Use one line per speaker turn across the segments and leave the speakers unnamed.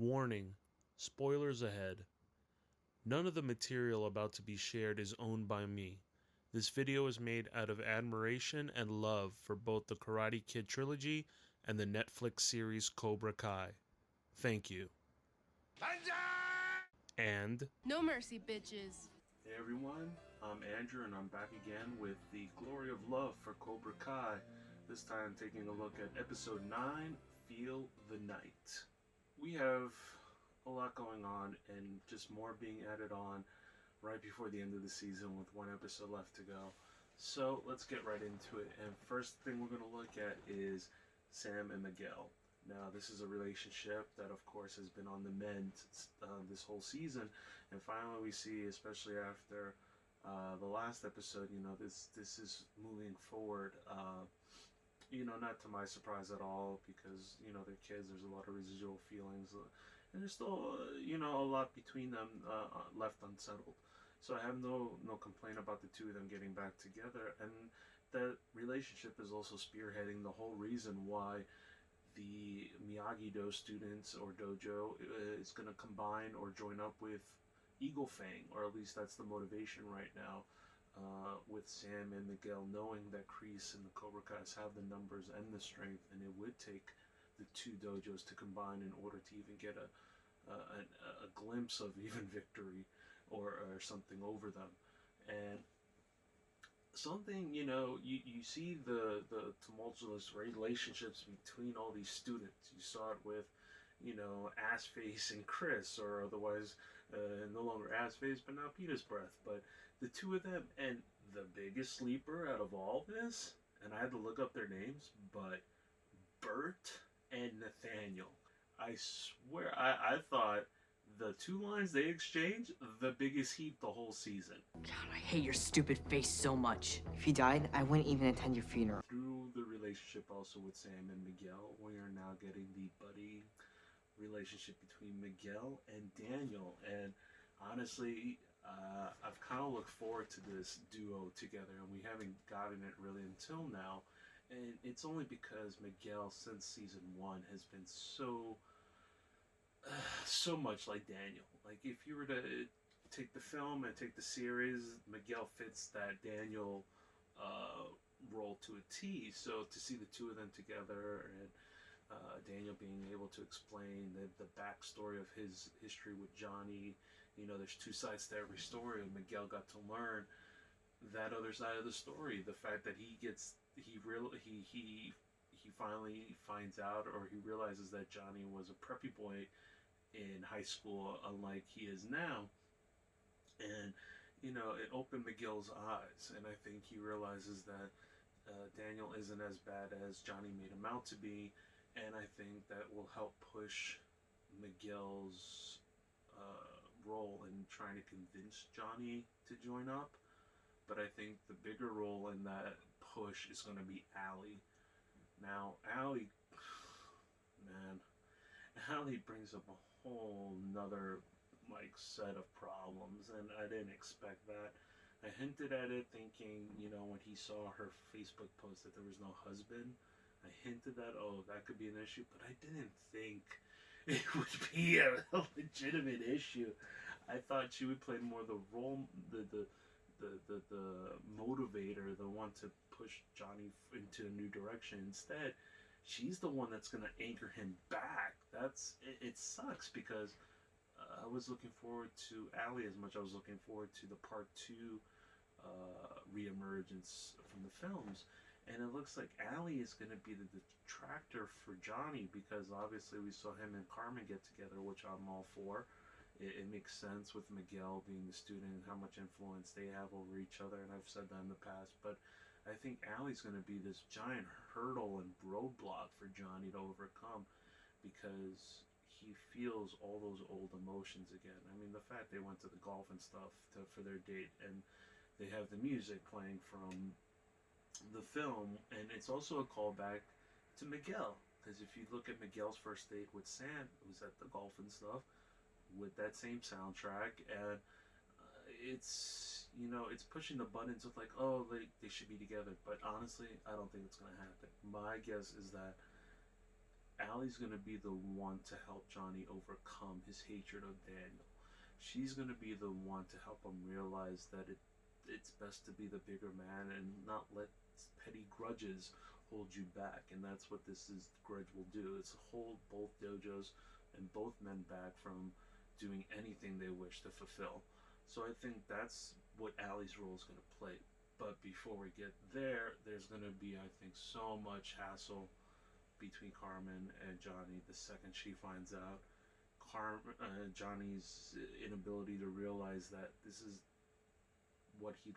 Warning, spoilers ahead. None of the material about to be shared is owned by me. This video is made out of admiration and love for both the Karate Kid trilogy and the Netflix series Cobra Kai. Thank you. And
no mercy, bitches.
Hey everyone, I'm Andrew and I'm back again with the glory of love for Cobra Kai. This time taking a look at episode 9, Feel the Night. We have a lot going on and just more being added on right before the end of the season with one episode left to go. So let's get right into it. And first thing we're going to look at is Sam and Miguel. Now this is a relationship that of course has been on the mend this whole season, and finally we see, especially after the last episode, this is moving forward. Not to my surprise at all, because they're kids. There's a lot of residual feelings, and there's still a lot between them left unsettled. So I have no complaint about the two of them getting back together, and that relationship is also spearheading the whole reason why the Miyagi-Do students or dojo is going to combine or join up with Eagle Fang, or at least that's the motivation right now. With Sam and Miguel knowing that Kreese and the Cobra Kais have the numbers and the strength, and it would take the two dojos to combine in order to even get a glimpse of even victory or something over them. And something, you see the tumultuous relationships between all these students. You saw it with Ass-Face and Chris, or otherwise no longer Ass-Face, but now Peter's Breath. But the two of them, and the biggest sleeper out of all this, and I had to look up their names, but Bert and Nathaniel. I swear, I thought the two lines they exchanged, the biggest heat the whole season.
God, I hate your stupid face so much. If you died, I wouldn't even attend your funeral.
Through the relationship also with Sam and Miguel, we are now getting the buddy relationship between Miguel and Daniel. And honestly, I've kind of looked forward to this duo together, and we haven't gotten it really until now. And it's only because Miguel, since season 1, has been so much like Daniel. Like, if you were to take the film and take the series, Miguel fits that Daniel role to a T. So to see the two of them together, and Daniel being able to explain the backstory of his history with Johnny, there's two sides to every story, and Miguel got to learn that other side of the story. The fact that he finally finds out, or he realizes that Johnny was a preppy boy in high school, unlike he is now. And it opened Miguel's eyes, and I think he realizes that Daniel isn't as bad as Johnny made him out to be. And I think that will help push Miguel's role in trying to convince Johnny to join up. But I think the bigger role in that push is going to be Allie. Now, Allie, man, Allie brings up a whole nother set of problems, and I didn't expect that. I hinted at it, thinking, when he saw her Facebook post that there was no husband, I hinted that, that could be an issue, but I didn't think it would be a legitimate issue. I thought she would play more the role, the motivator, the one to push Johnny into a new direction. Instead, she's the one that's going to anchor him back. It sucks, because I was looking forward to Allie as much as I was looking forward to the part 2 reemergence from the films. And it looks like Allie is going to be the detractor for Johnny, because obviously we saw him and Carmen get together, which I'm all for. It makes sense with Miguel being the student and how much influence they have over each other, and I've said that in the past. But I think Allie's going to be this giant hurdle and roadblock for Johnny to overcome, because he feels all those old emotions again. I mean, the fact they went to the golf and stuff for their date, and they have the music playing from the film, and it's also a callback to Miguel, because if you look at Miguel's first date with Sam, it was at the golf and stuff with that same soundtrack, and it's pushing the buttons with like, they should be together. But honestly, I don't think it's going to happen. My guess is that Allie's gonna be the one to help Johnny overcome his hatred of Daniel. She's gonna be the one to help him realize that it's best to be the bigger man and not let petty grudges hold you back. And that's what this is grudge will do. It's hold both dojos and both men back from doing anything they wish to fulfill. So I think that's what Allie's role is going to play. But before we get there, there's going to be, I think, so much hassle between Carmen and Johnny the second she finds out Johnny's inability to realize that this is what he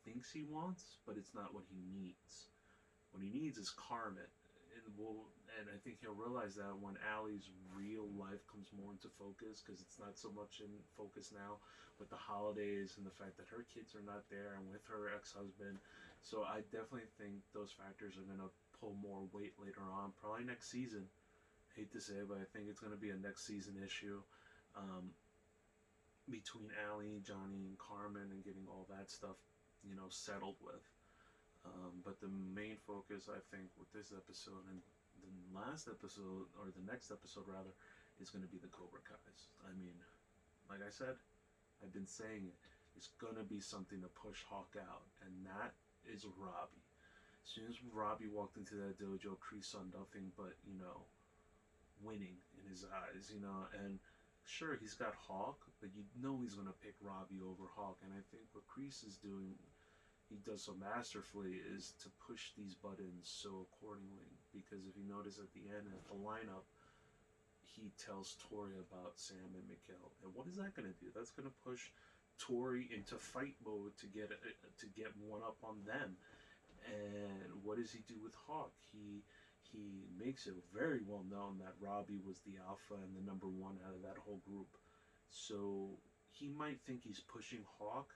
thinks he wants, but it's not what he needs. What he needs is Carmen, and I think he'll realize that when Allie's real life comes more into focus, because it's not so much in focus now with the holidays and the fact that her kids are not there and with her ex-husband. So I definitely think those factors are gonna pull more weight later on, probably next season. Hate to say it, but I think it's going to be a next season issue between Allie, Johnny, and Carmen, and getting all that stuff, settled with. But the main focus, I think, with this episode and the last episode, or the next episode rather, is going to be the Cobra Kais. I mean, like I said, I've been saying it. It's going to be something to push Hawk out, and that is Robbie. As soon as Robbie walked into that dojo, Kreese saw nothing but, winning in his eyes, and sure, he's got Hawk, but he's going to pick Robbie over Hawk. And I think what Kreese is doing, he does so masterfully, is to push these buttons so accordingly. Because if you notice at the end of the lineup, he tells Tori about Sam and Miguel. And what is that going to do? That's going to push Tori into fight mode to get one up on them. And what does he do with Hawk? He makes it very well known that Robbie was the alpha and the number one out of that whole group. So he might think he's pushing Hawk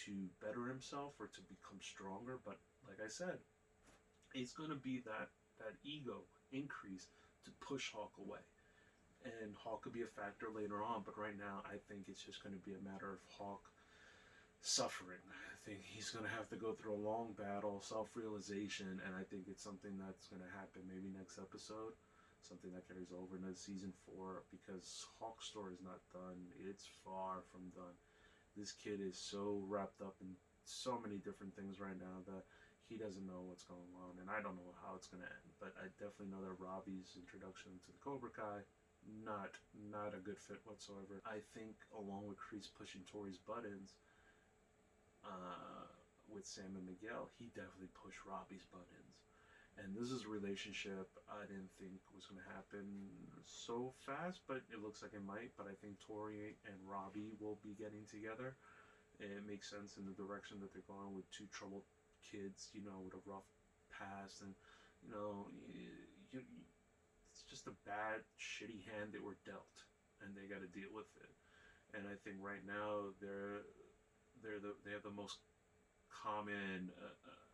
to better himself or to become stronger, but like I said, it's going to be that ego increase to push Hawk away. And Hawk could be a factor later on, but right now I think it's just going to be a matter of Hawk suffering. I think he's going to have to go through a long battle, self-realization, and I think it's something that's going to happen maybe next episode, something that carries over into season 4, because Hawk's story is not done. It's far from done. This kid is so wrapped up in so many different things right now that he doesn't know what's going on, and I don't know how it's going to end. But I definitely know that Robbie's introduction to the Cobra Kai, not a good fit whatsoever. I think along with Kreese pushing Tori's buttons, with Sam and Miguel, he definitely pushed Robbie's buttons. And this is a relationship I didn't think was going to happen so fast, but it looks like it might. But I think Tori and Robbie will be getting together. It makes sense in the direction that they're going with two troubled kids, with a rough past. And, it's just a bad, shitty hand they were dealt. And they got to deal with it. And I think right now they have the most common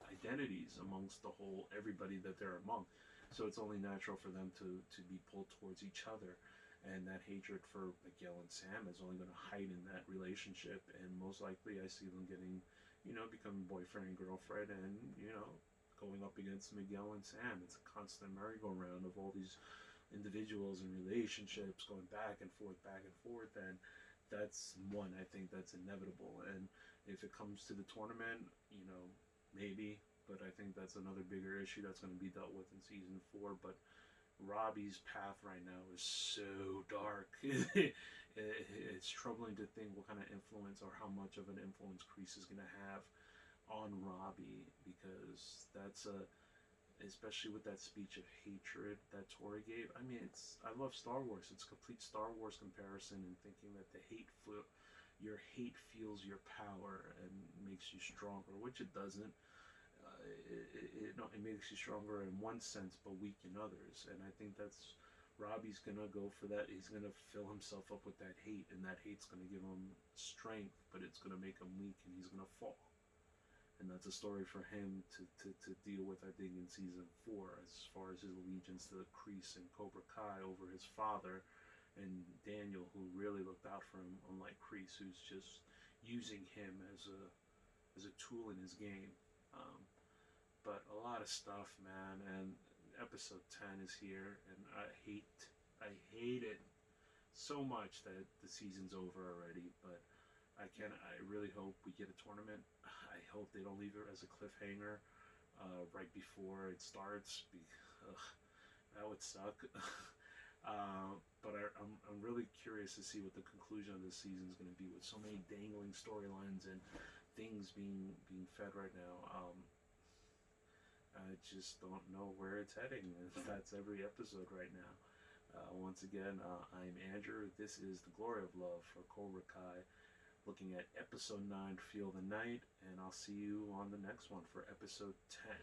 identities amongst everybody that they're among. So it's only natural for them to be pulled towards each other. And that hatred for Miguel and Sam is only going to heighten that relationship. And most likely I see them getting, becoming boyfriend and girlfriend and, going up against Miguel and Sam. It's a constant merry-go-round of all these individuals and relationships going back and forth, and that's one, I think that's inevitable. And if it comes to the tournament, maybe, but I think that's another bigger issue that's going to be dealt with in season 4. But Robbie's path right now is so dark. It's troubling to think what kind of influence or how much of an influence Kreese is going to have on Robbie, because that's especially with that speech of hatred that Tori gave. I mean, I love Star Wars. It's a complete Star Wars comparison, and thinking that your hate fuels your power and makes you stronger, which it doesn't. It makes you stronger in one sense, but weak in others. And I think that's Robbie's gonna go for that. He's gonna fill himself up with that hate, and that hate's gonna give him strength, but it's gonna make him weak, and he's gonna fall. And that's a story for him to deal with, I think, in season 4, as far as his allegiance to the Kreese and Cobra Kai over his father and Daniel, who really looked out for him, unlike Kreese, who's just using him as a tool in his game. But a lot of stuff, man, and episode 10 is here, and I hate it so much that the season's over already. But I really hope we get a tournament. I hope they don't leave it as a cliffhanger right before it starts. That would suck. But I'm really curious to see what the conclusion of this season is going to be, with so many dangling storylines and things being fed right now. I just don't know where it's heading. That's every episode right now. Once again, I'm Andrew. This is The Glory of Love for Cobra Kai, looking at episode 9, Feel the Night, and I'll see you on the next one for episode 10.